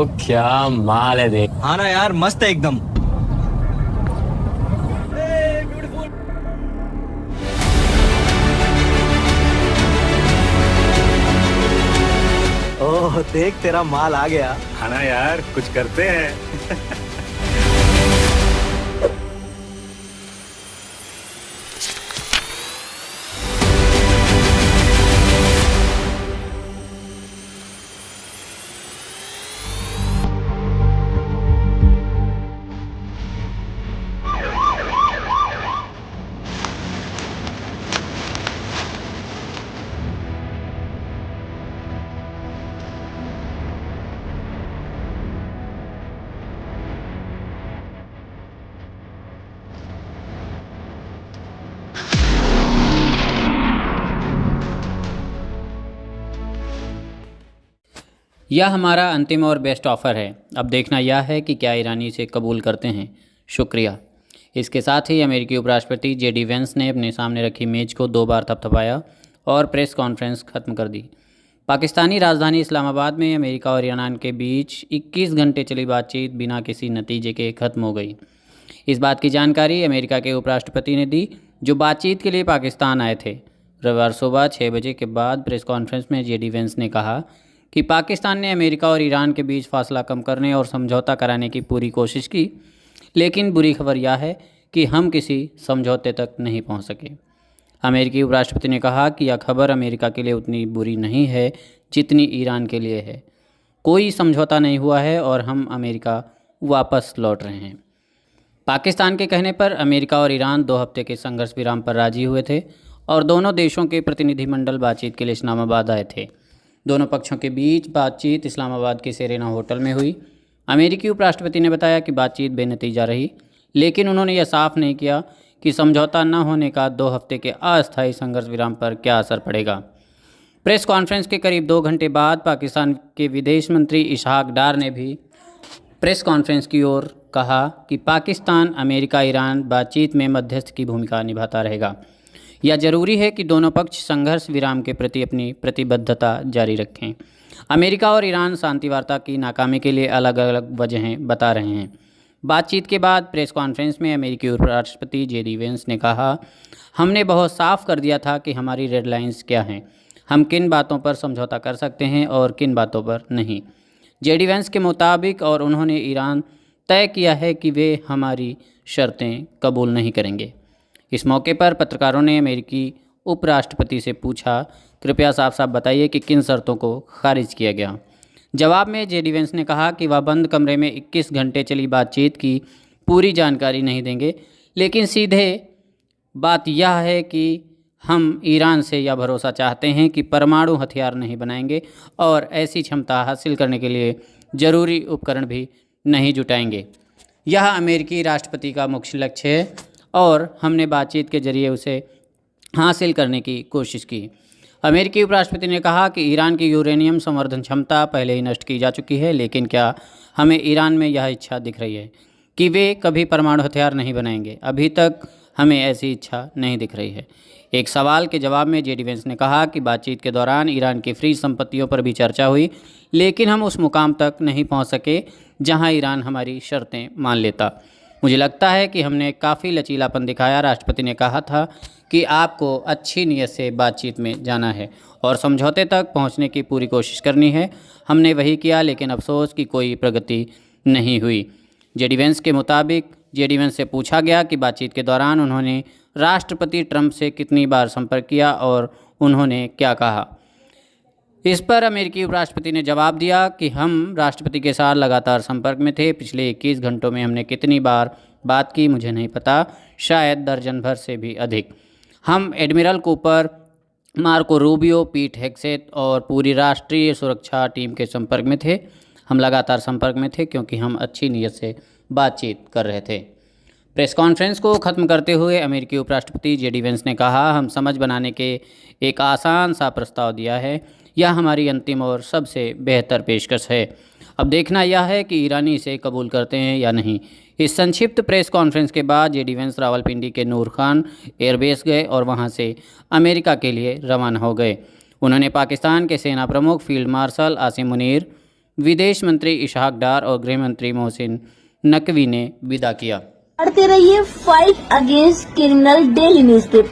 क्या माल है देख। हाँ ना यार, मस्त है एकदम। ओह देख, तेरा माल आ गया। हाँ ना यार, कुछ करते हैं। यह हमारा अंतिम और बेस्ट ऑफ़र है। अब देखना यह है कि क्या ईरानी इसे कबूल करते हैं। शुक्रिया। इसके साथ ही अमेरिकी उपराष्ट्रपति जेडी वेंस ने अपने सामने रखी मेज को 2 बार थपथपाया और प्रेस कॉन्फ्रेंस खत्म कर दी। पाकिस्तानी राजधानी इस्लामाबाद में अमेरिका और ईरान के बीच 21 घंटे चली बातचीत बिना किसी नतीजे के खत्म हो गई। इस बात की जानकारी अमेरिका के उपराष्ट्रपति ने दी, जो बातचीत के लिए पाकिस्तान आए थे। रविवार सुबह 6 बजे के बाद प्रेस कॉन्फ्रेंस में जेडी वेंस ने कहा कि पाकिस्तान ने अमेरिका और ईरान के बीच फासला कम करने और समझौता कराने की पूरी कोशिश की, लेकिन बुरी खबर यह है कि हम किसी समझौते तक नहीं पहुंच सके। अमेरिकी उपराष्ट्रपति ने कहा कि यह खबर अमेरिका के लिए उतनी बुरी नहीं है जितनी ईरान के लिए है। कोई समझौता नहीं हुआ है और हम अमेरिका वापस लौट रहे हैं। पाकिस्तान के कहने पर अमेरिका और ईरान 2 हफ्ते के संघर्ष विराम पर राजी हुए थे और दोनों देशों के प्रतिनिधिमंडल बातचीत के लिए इस्लामाबाद आए थे। दोनों पक्षों के बीच बातचीत इस्लामाबाद के सेरेना होटल में हुई। अमेरिकी उपराष्ट्रपति ने बताया कि बातचीत बेनतीजा रही, लेकिन उन्होंने यह साफ नहीं किया कि समझौता न होने का 2 हफ्ते के अस्थायी संघर्ष विराम पर क्या असर पड़ेगा। प्रेस कॉन्फ्रेंस के करीब 2 घंटे बाद पाकिस्तान के विदेश मंत्री इसहाक डार ने भी प्रेस कॉन्फ्रेंस की ओर कहा कि पाकिस्तान अमेरिका ईरान बातचीत में मध्यस्थ की भूमिका निभाता रहेगा। यह जरूरी है कि दोनों पक्ष संघर्ष विराम के प्रति अपनी प्रतिबद्धता जारी रखें। अमेरिका और ईरान शांति वार्ता की नाकामी के लिए अलग अलग वजहें बता रहे हैं। बातचीत के बाद प्रेस कॉन्फ्रेंस में अमेरिकी उपराष्ट्रपति जेडी वेंस ने कहा, हमने बहुत साफ कर दिया था कि हमारी रेड लाइंस क्या हैं, हम किन बातों पर समझौता कर सकते हैं और किन बातों पर नहीं। जेडी वेंस के मुताबिक और उन्होंने ईरान तय किया है कि वे हमारी शर्तें कबूल नहीं करेंगे। इस मौके पर पत्रकारों ने अमेरिकी उपराष्ट्रपति से पूछा, कृपया साफ साफ बताइए कि किन शर्तों को खारिज किया गया। जवाब में जेडी वेंस ने कहा कि वह बंद कमरे में 21 घंटे चली बातचीत की पूरी जानकारी नहीं देंगे, लेकिन सीधे बात यह है कि हम ईरान से यह भरोसा चाहते हैं कि परमाणु हथियार नहीं बनाएंगे और ऐसी क्षमता हासिल करने के लिए ज़रूरी उपकरण भी नहीं जुटाएंगे। यह अमेरिकी राष्ट्रपति का मुख्य लक्ष्य है और हमने बातचीत के जरिए उसे हासिल करने की कोशिश की। अमेरिकी उपराष्ट्रपति ने कहा कि ईरान की यूरेनियम संवर्धन क्षमता पहले ही नष्ट की जा चुकी है, लेकिन क्या हमें ईरान में यह इच्छा दिख रही है कि वे कभी परमाणु हथियार नहीं बनाएंगे? अभी तक हमें ऐसी इच्छा नहीं दिख रही है। एक सवाल के जवाब में जेडी वेंस ने कहा कि बातचीत के दौरान ईरान की फ्री संपत्तियों पर भी चर्चा हुई, लेकिन हम उस मुकाम तक नहीं पहुंच सके जहां ईरान हमारी शर्तें मान लेता। मुझे लगता है कि हमने काफ़ी लचीलापन दिखाया। राष्ट्रपति ने कहा था कि आपको अच्छी नीयत से बातचीत में जाना है और समझौते तक पहुंचने की पूरी कोशिश करनी है। हमने वही किया, लेकिन अफसोस कि कोई प्रगति नहीं हुई। जेडी वेंस के मुताबिक जेडी वेंस से पूछा गया कि बातचीत के दौरान उन्होंने राष्ट्रपति ट्रंप से कितनी बार संपर्क किया और उन्होंने क्या कहा। इस पर अमेरिकी उपराष्ट्रपति ने जवाब दिया कि हम राष्ट्रपति के साथ लगातार संपर्क में थे। पिछले 21 घंटों में हमने कितनी बार बात की मुझे नहीं पता, शायद दर्जन भर से भी अधिक। हम एडमिरल कूपर, मार्को रूबियो, पीट हेग्सेथ और पूरी राष्ट्रीय सुरक्षा टीम के संपर्क में थे। हम लगातार संपर्क में थे क्योंकि हम अच्छी नीयत से बातचीत कर रहे थे। प्रेस कॉन्फ्रेंस को ख़त्म करते हुए अमेरिकी उपराष्ट्रपति जेडी वेंस ने कहा, हम समझ बनाने के एक आसान सा प्रस्ताव दिया है। यह हमारी अंतिम और सबसे बेहतर पेशकश है। अब देखना यह है कि ईरानी इसे कबूल करते हैं या नहीं। इस संक्षिप्त प्रेस कॉन्फ्रेंस के बाद जेडी वेंस रावलपिंडी के नूर खान एयरबेस गए और वहां से अमेरिका के लिए रवाना हो गए। उन्होंने पाकिस्तान के सेना प्रमुख फील्ड मार्शल आसिम मुनीर, विदेश मंत्री इशहाक डार और गृह मंत्री मोहसिन नकवी ने विदा किया। पढ़ते रहिए fight against criminal daily newspaper.